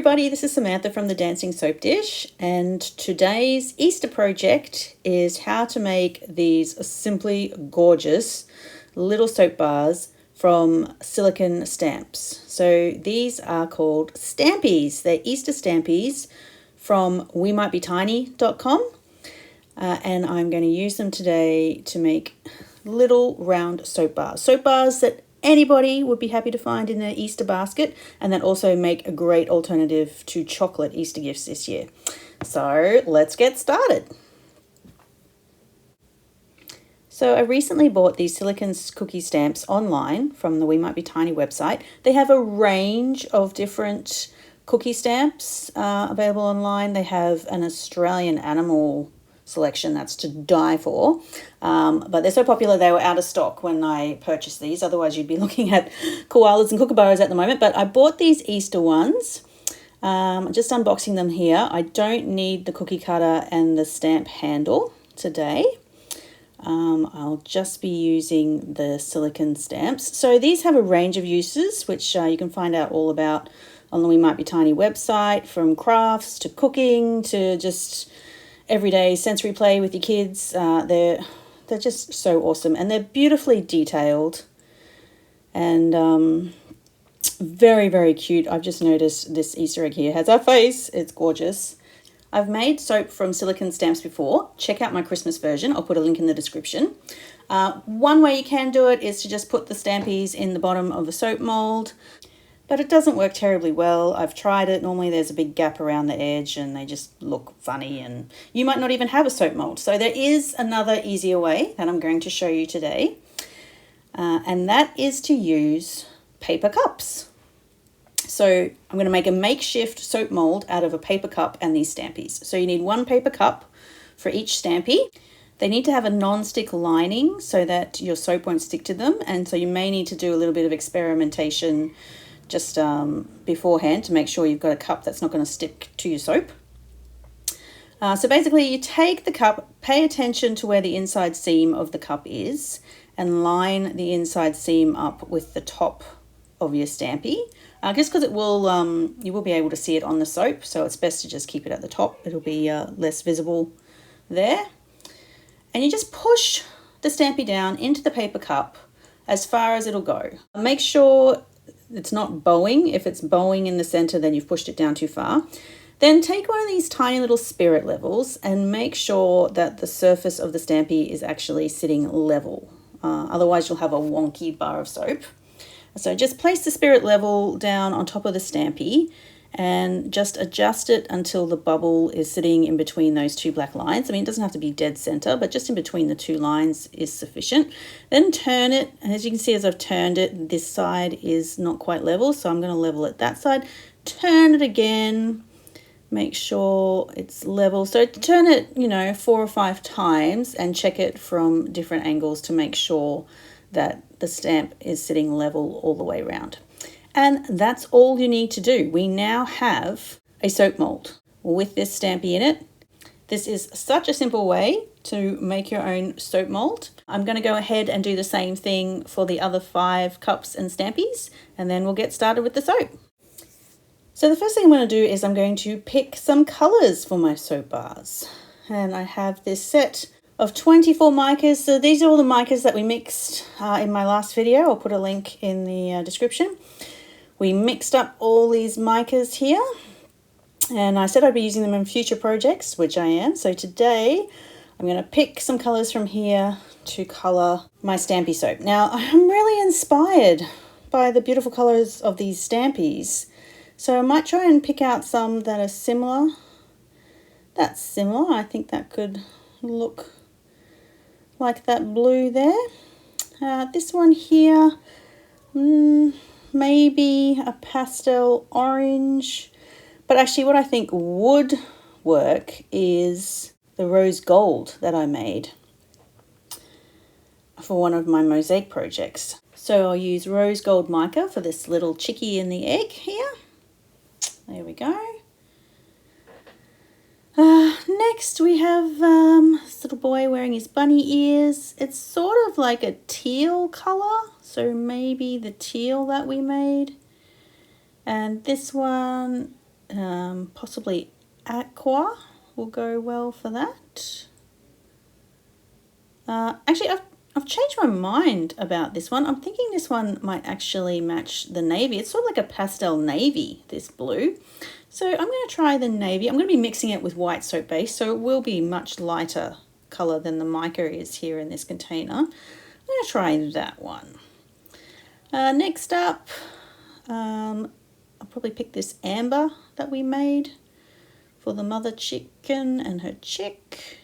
everybody, this is Samantha from the Dancing Soap Dish, and today's Easter project is how to make these simply gorgeous little soap bars from silicone stamps. So these are called Stampies. They're Easter Stampies from WeMightBeTiny.com, and I'm going to use them today to make little round soap bars. Soap bars that anybody would be happy to find in their Easter basket, and that also make a great alternative to chocolate Easter gifts this year. So let's get started. So I recently bought these silicone cookie stamps online from the We Might Be Tiny website. They have a range of different cookie stamps available online. They have an Australian animal selection that's to die for, but they're so popular they were out of stock when I purchased these. Otherwise you'd be looking at koalas and kookaburras at the moment, but I bought these Easter ones. Just unboxing them here. I don't need the cookie cutter and the stamp handle today. I'll just be using the silicone stamps. So these have a range of uses, which you can find out all about on the We Might Be Tiny website, from crafts to cooking to just everyday sensory play with your kids. They're just so awesome, and they're beautifully detailed and very, very cute. I've just noticed this Easter egg here has our face. It's gorgeous. I've made soap from silicone stamps before. Check out my Christmas version. I'll put a link in the description. One way you can do it is to just put the Stampies in the bottom of a soap mold, but it doesn't work terribly well. I've tried it. Normally there's a big gap around the edge and they just look funny, and you might not even have a soap mold. So there is another easier way that I'm going to show you today, and that is to use paper cups. So I'm going to make a makeshift soap mold out of a paper cup and these Stampies. So you need one paper cup for each Stampie. They need to have a non-stick lining so that your soap won't stick to them, and so you may need to do a little bit of experimentation just beforehand to make sure you've got a cup that's not going to stick to your soap. So basically you take the cup, pay attention to where the inside seam of the cup is, and line the inside seam up with the top of your Stampie. Just because it will, you will be able to see it on the soap, so it's best to just keep it at the top. It'll be less visible there. And you just push the Stampie down into the paper cup as far as it'll go. Make sure it's not bowing. If it's bowing in the center, then you've pushed it down too far. Then take one of these tiny little spirit levels and make sure that the surface of the Stampie is actually sitting level. Otherwise you'll have a wonky bar of soap. So just place the spirit level down on top of the Stampie and just adjust it until the bubble is sitting in between those two black lines. I mean, it doesn't have to be dead center, but just in between the two lines is sufficient. Then turn it, and as you can see, as I've turned it, this side is not quite level, so I'm going to level it that side. Turn it again, make sure it's level. So turn it, 4 or 5 times and check it from different angles to make sure that the stamp is sitting level all the way around. And that's all you need to do. We now have a soap mold with this Stampie in it. This is such a simple way to make your own soap mold. I'm going to go ahead and do the same thing for the other 5 cups and Stampies, and then we'll get started with the soap. So the first thing I'm going to do is I'm going to pick some colors for my soap bars. And I have this set of 24 micas. So these are all the micas that we mixed in my last video. I'll put a link in the description. We mixed up all these micas here, and I said I'd be using them in future projects, which I am. So today I'm going to pick some colors from here to color my Stampie soap. Now I'm really inspired by the beautiful colors of these Stampies, so I might try and pick out some that are similar. That's similar. I think that could look like that blue there. This one here, maybe a pastel orange, but actually what I think would work is the rose gold that I made for one of my mosaic projects. So I'll use rose gold mica for this little chickie in the egg here. There we go. Next we have this little boy wearing his bunny ears. It's sort of like a teal color, so maybe the teal that we made. And this one Possibly aqua will go well for that. Actually, I've changed my mind about this one. I'm thinking this one might actually match the navy. It's sort of like a pastel navy, this blue. So I'm going to try the navy. I'm going to be mixing it with white soap base, so it will be much lighter colour than the mica is here in this container. I'm going to try that one. Next up, I'll probably pick this amber that we made for the mother chicken and her chick.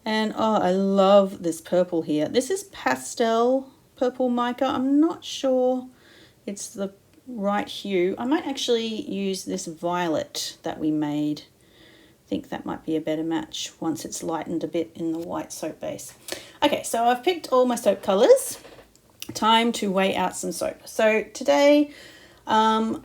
And oh, I love this purple here. This is pastel purple mica. I'm not sure it's the right hue. I might actually use this violet that we made. I think that might be a better match once it's lightened a bit in the white soap base. Okay, so I've picked all my soap colors. Time to weigh out some soap. So today, for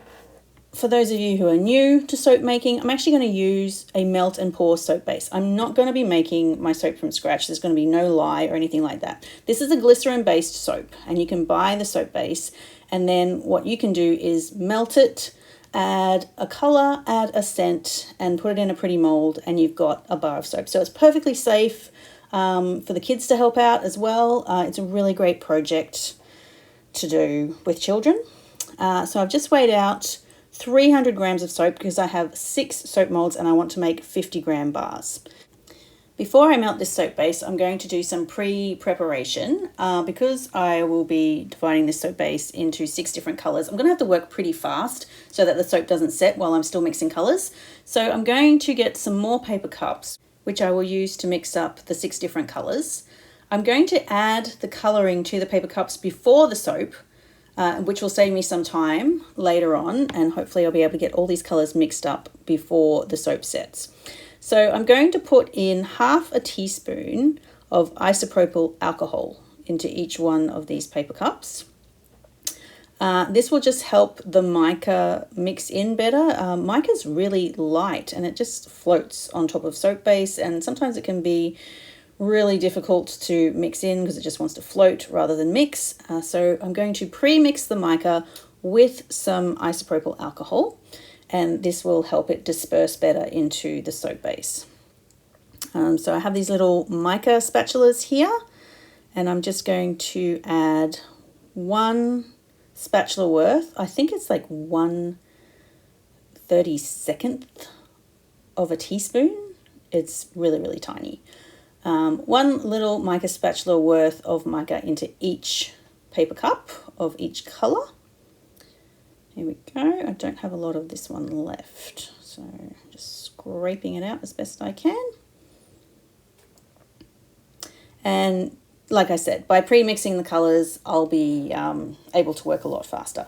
those of you who are new to soap making, I'm actually going to use a melt and pour soap base. I'm not going to be making my soap from scratch. There's going to be no lye or anything like that. This is a glycerin-based soap, and you can buy the soap base, and then what you can do is melt it, add a color, add a scent, and put it in a pretty mold, and you've got a bar of soap. So it's perfectly safe for the kids to help out as well. It's a really great project to do with children. So I've just weighed out 300 grams of soap because I have 6 soap molds and I want to make 50-gram bars. Before I melt this soap base, I'm going to do some pre-preparation because I will be dividing this soap base into 6 different colors. I'm going to have to work pretty fast so that the soap doesn't set while I'm still mixing colors. So I'm going to get some more paper cups, which I will use to mix up the 6 different colors. I'm going to add the coloring to the paper cups before the soap, which will save me some time later on, and hopefully I'll be able to get all these colors mixed up before the soap sets. So I'm going to put in half a teaspoon of isopropyl alcohol into each one of these paper cups. This will just help the mica mix in better. Mica's really light and it just floats on top of soap base, and sometimes it can be really difficult to mix in because it just wants to float rather than mix. So I'm going to pre-mix the mica with some isopropyl alcohol, and this will help it disperse better into the soap base. So I have these little mica spatulas here, and I'm just going to add 1 spatula worth. I think it's like 1/32 of a teaspoon. It's really, really tiny. 1 little mica spatula worth of mica into each paper cup of each color. Here we go. I don't have a lot of this one left, so just scraping it out as best I can. And like I said, by pre-mixing the colors, I'll be able to work a lot faster.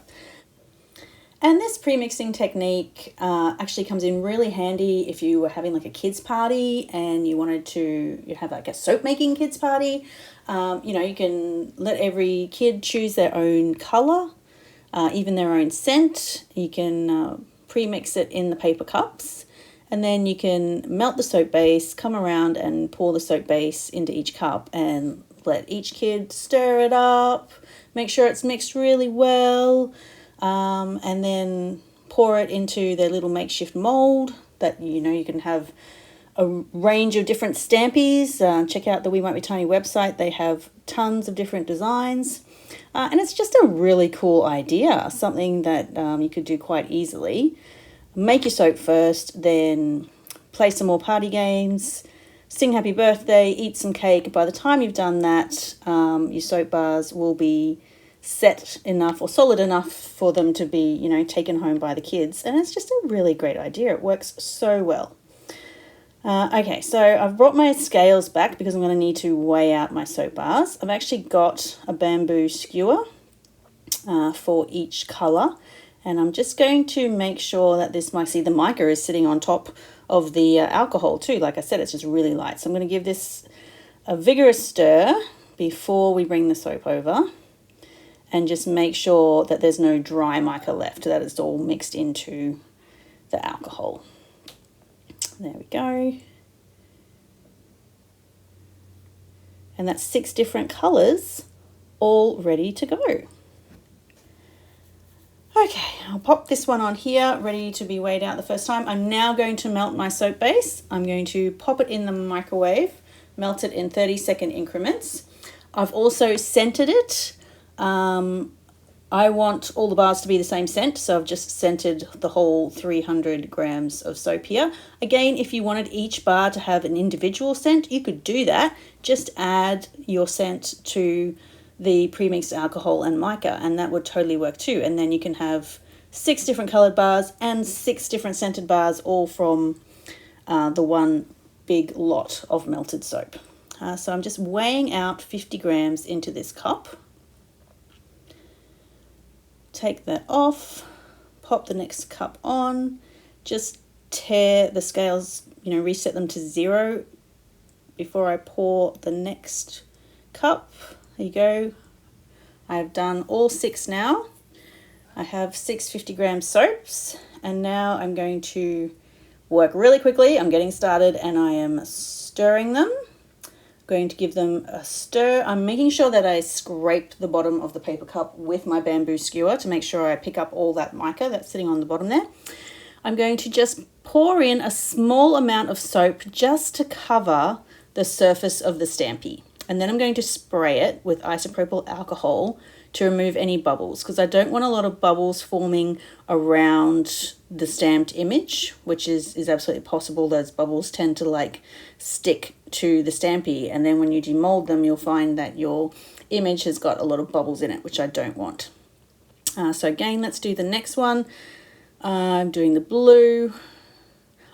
And this pre-mixing technique actually comes in really handy if you were having like a kids party and you wanted to have like a soap making kids party. You know, you can let every kid choose their own color, even their own scent. You can pre-mix it in the paper cups, and then you can melt the soap base, come around and pour the soap base into each cup and let each kid stir it up, make sure it's mixed really well. And then pour it into their little makeshift mold that, you know, you can have a range of different Stampies. Check out the We Might Be Tiny website. They have tons of different designs. And it's just a really cool idea, something that you could do quite easily. Make your soap first, then play some more party games, sing happy birthday, eat some cake. By the time you've done that, your soap bars will be set enough or solid enough for them to be, you know, taken home by the kids. And it's just a really great idea. It works so well. Okay, so I've brought my scales back because I'm going to need to weigh out my soap bars. I've actually got a bamboo skewer for each colour, and I'm just going to make sure that this mica, see the mica is sitting on top of the alcohol too. Like I said, it's just really light. So I'm going to give this a vigorous stir before we bring the soap over, and just make sure that there's no dry mica left, that it's all mixed into the alcohol. There we go. And that's 6 different colours all ready to go. Okay, I'll pop this one on here, ready to be weighed out the first time. I'm now going to melt my soap base. I'm going to pop it in the microwave, melt it in 30-second increments. I've also scented it. I want all the bars to be the same scent, so I've just scented the whole 300 grams of soap here. Again, if you wanted each bar to have an individual scent, you could do that. Just add your scent to the premixed alcohol and mica, and that would totally work too. And then you can have 6 different colored bars and 6 different scented bars, all from the one big lot of melted soap. So I'm just weighing out 50 grams into this cup. Take that off, pop the next cup on, just tear the scales, reset them to 0 before I pour the next cup. There you go. I've done all 6 now. I have 6 50-gram soaps, and now I'm going to work really quickly. I'm getting started and I am stirring them. Going to give them a stir. I'm making sure that I scrape the bottom of the paper cup with my bamboo skewer to make sure I pick up all that mica that's sitting on the bottom there. I'm going to just pour in a small amount of soap just to cover the surface of the Stampy. And then I'm going to spray it with isopropyl alcohol to remove any bubbles, because I don't want a lot of bubbles forming around the stamped image, which is absolutely possible. Those bubbles tend to stick to the Stampy, and then when you demold them, you'll find that your image has got a lot of bubbles in it, which I don't want. So again, let's do the next one. I'm doing the blue.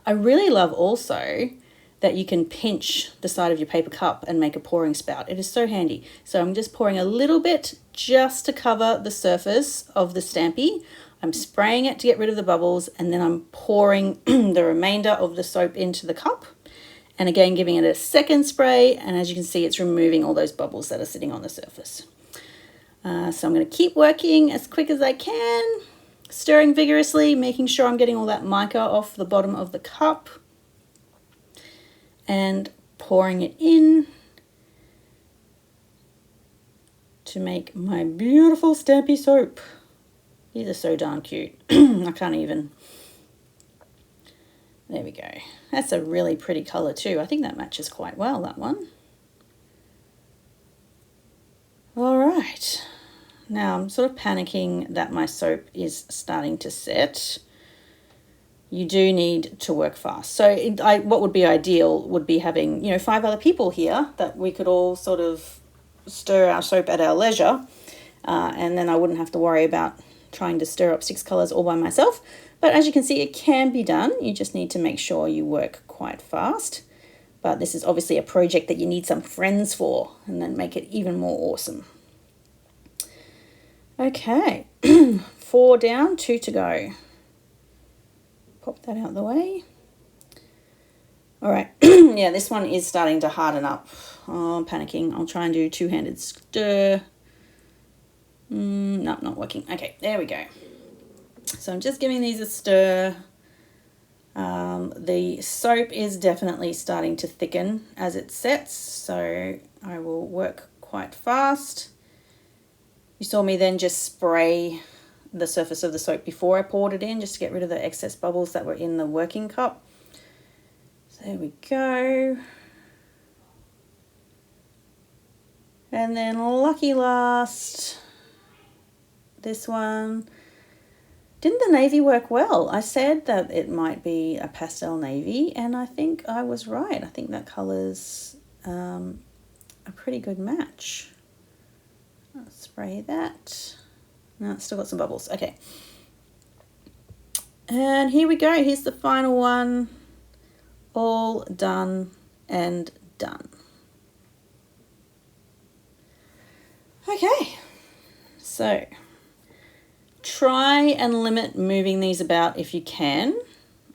I really love also that you can pinch the side of your paper cup and make a pouring spout. It is so handy. So I'm just pouring a little bit just to cover the surface of the Stampy. I'm spraying it to get rid of the bubbles, and then I'm pouring the remainder of the soap into the cup. And again, giving it a second spray, and as you can see, it's removing all those bubbles that are sitting on the surface. So I'm going to keep working as quick as I can, stirring vigorously, making sure I'm getting all that mica off the bottom of the cup, and pouring it in to make my beautiful Stampy soap. These are so darn cute. I can't even. There we go. That's a really pretty colour too. I think that matches quite well, that one. All right. Now I'm sort of panicking that my soap is starting to set. You do need to work fast. So what would be ideal would be having, 5 other people here that we could all sort of stir our soap at our leisure. And then I wouldn't have to worry about trying to stir up 6 colours all by myself. But as you can see, it can be done. You just need to make sure you work quite fast. But this is obviously a project that you need some friends for, and then make it even more awesome. Okay, 4 down, 2 to go. Pop that out of the way. All right, yeah, this one is starting to harden up. Oh, I'm panicking. I'll try and do 2-handed stir. No, not working. Okay, there we go. So I'm just giving these a stir. The soap is definitely starting to thicken as it sets, so I will work quite fast. You saw me then just spray the surface of the soap before I poured it in, just to get rid of the excess bubbles that were in the working cup. So there we go. And then lucky last, this one. Didn't the navy work well? I said that it might be a pastel navy, and I think I was right. I think that colour's a pretty good match. I'll spray that. No, it's still got some bubbles. Okay. And here we go. Here's the final one. All done and done. Okay. So try and limit moving these about if you can.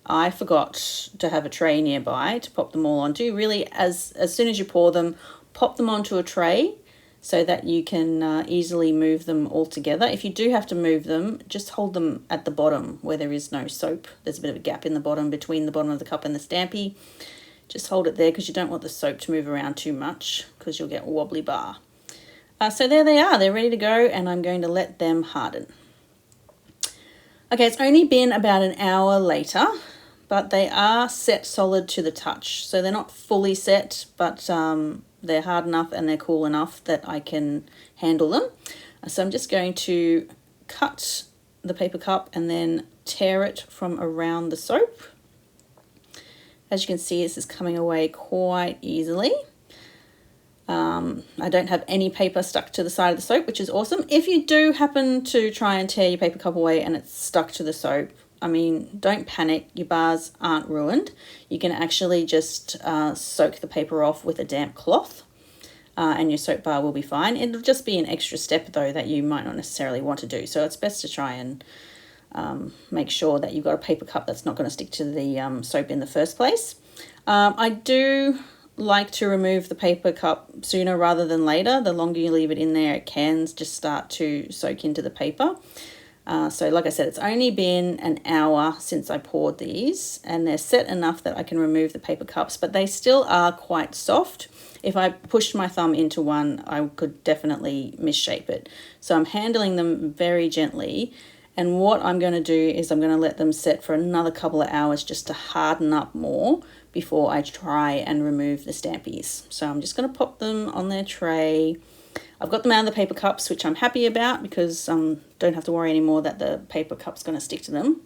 I forgot to have a tray nearby to pop them all onto. Really, as soon as you pour them, pop them onto a tray so that you can easily move them all together. If you do have to move them, just hold them at the bottom where there is no soap. There's a bit of a gap in the bottom between the bottom of the cup and the Stampy. Just hold it there because you don't want the soap to move around too much because you'll get a wobbly bar. So there they are. They're ready to go, and I'm going to let them harden. Okay, it's only been about an hour later, but they are set solid to the touch. So they're not fully set, but they're hard enough and they're cool enough that I can handle them. So I'm just going to cut the paper cup and then tear it from around the soap. As you can see, this is coming away quite easily. I don't have any paper stuck to the side of the soap, which is awesome. If you do happen to try and tear your paper cup away and it's stuck to the soap, I mean, don't panic, your bars aren't ruined. You can actually just soak the paper off with a damp cloth and your soap bar will be fine. It'll just be an extra step though that you might not necessarily want to do. So it's best to try and make sure that you've got a paper cup that's not going to stick to the soap in the first place. I do like to remove the paper cup sooner rather than later. The longer you leave it in there, it can just start to soak into the paper. So like I said, it's only been an hour since I poured these and they're set enough that I can remove the paper cups, but they still are quite soft. If I pushed my thumb into one, I could definitely misshape it. So I'm handling them very gently. And what I'm going to do is I'm going to let them set for another couple of hours just to harden up more before I try and remove the Stampies. So I'm just going to pop them on their tray. I've got them out of the paper cups, which I'm happy about because don't have to worry anymore that the paper cup's going to stick to them.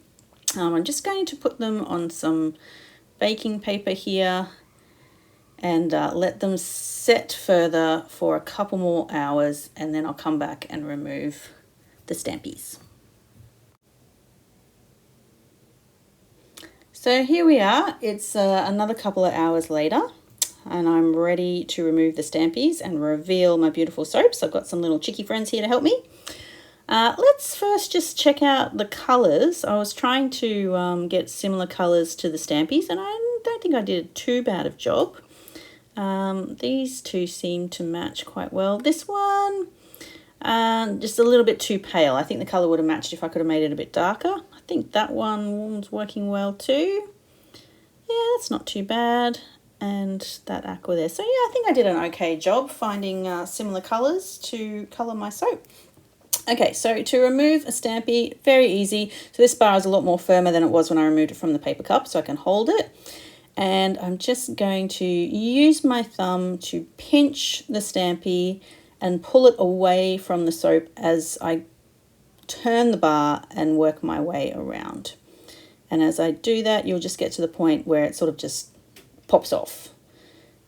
I'm just going to put them on some baking paper here and let them set further for a couple more hours, and then I'll come back and remove the Stampies. So here we are, it's another couple of hours later and I'm ready to remove the Stampies and reveal my beautiful soaps. I've got some little chicky friends here to help me. Let's first just check out the colours. I was trying to get similar colours to the Stampies and I don't think I did too bad of a job. These two seem to match quite well. This one, just a little bit too pale. I think the colour would have matched if I could have made it a bit darker. I think that one's working well too. Yeah, that's not too bad. And that aqua there. So yeah, I think I did an okay job finding similar colours to colour my soap. Okay, so to remove a Stampie, very easy. So this bar is a lot more firmer than it was when I removed it from the paper cup, so I can hold it. And I'm just going to use my thumb to pinch the Stampie and pull it away from the soap as I turn the bar and work my way around. And as I do that, you'll just get to the point where it sort of just pops off.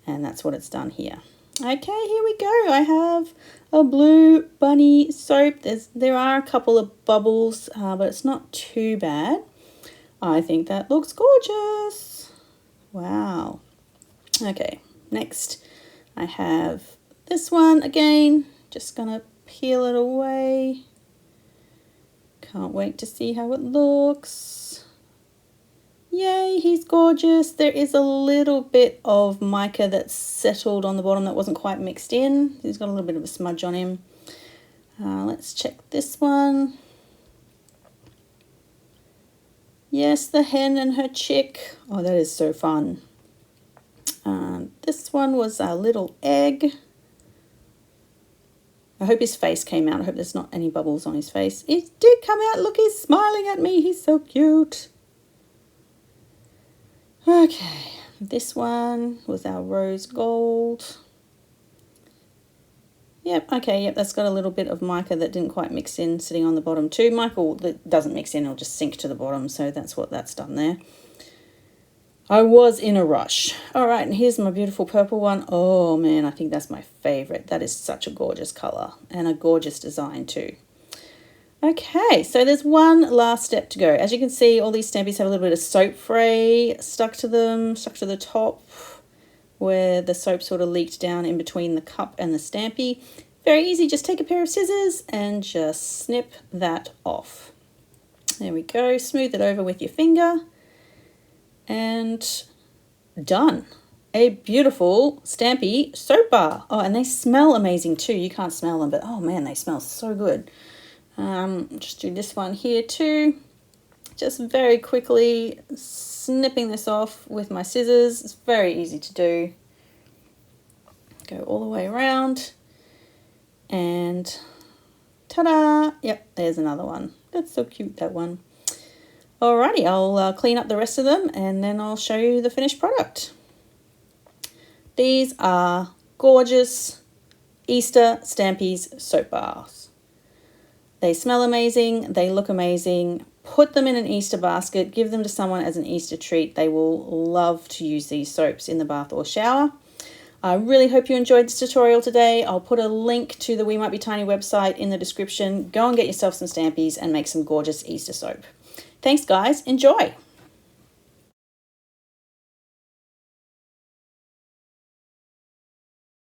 And that's what it's done here. Okay, here we go. I have a blue bunny soap. There are a couple of bubbles, but it's not too bad. I think that looks gorgeous. Wow. Okay, next I have this one again. Just gonna peel it away. Can't wait to see how it looks. Yay, he's gorgeous. There is a little bit of mica that's settled on the bottom that wasn't quite mixed in. He's got a little bit of a smudge on him. Let's check this one. Yes, the hen and her chick. Oh, that is so fun. This one was a little egg. I hope his face came out. I hope there's not any bubbles on his face. It did come out. Look, he's smiling at me. He's so cute. Okay, this one was our rose gold. Yep, okay, yep, that's got a little bit of mica that didn't quite mix in sitting on the bottom too. Mica that doesn't mix in, it'll just sink to the bottom, so that's what that's done there. I was in a rush. All right, and here's my beautiful purple one. Oh man, I think that's my favorite. That is such a gorgeous color and a gorgeous design too. Okay, so there's one last step to go. As you can see, all these Stampies have a little bit of soap fray stuck to them, stuck to the top, where the soap sort of leaked down in between the cup and the Stampie. Very easy, just take a pair of scissors and just snip that off. There we go, smooth it over with your finger. And done. A beautiful Stampie soap bar. Oh, and they smell amazing too. You can't smell them, but oh man, they smell so good. Just do this one here too. Just very quickly snipping this off with my scissors. It's very easy to do. Go all the way around and ta-da! Yep, there's another one. That's so cute, that one. Alrighty, I'll clean up the rest of them and then I'll show you the finished product. These are gorgeous Easter Stampies soap bars. They smell amazing, they look amazing. Put them in an Easter basket, give them to someone as an Easter treat. They will love to use these soaps in the bath or shower. I really hope you enjoyed this tutorial today. I'll put a link to the We Might Be Tiny website in the description. Go and get yourself some Stampies and make some gorgeous Easter soap. Thanks guys, enjoy!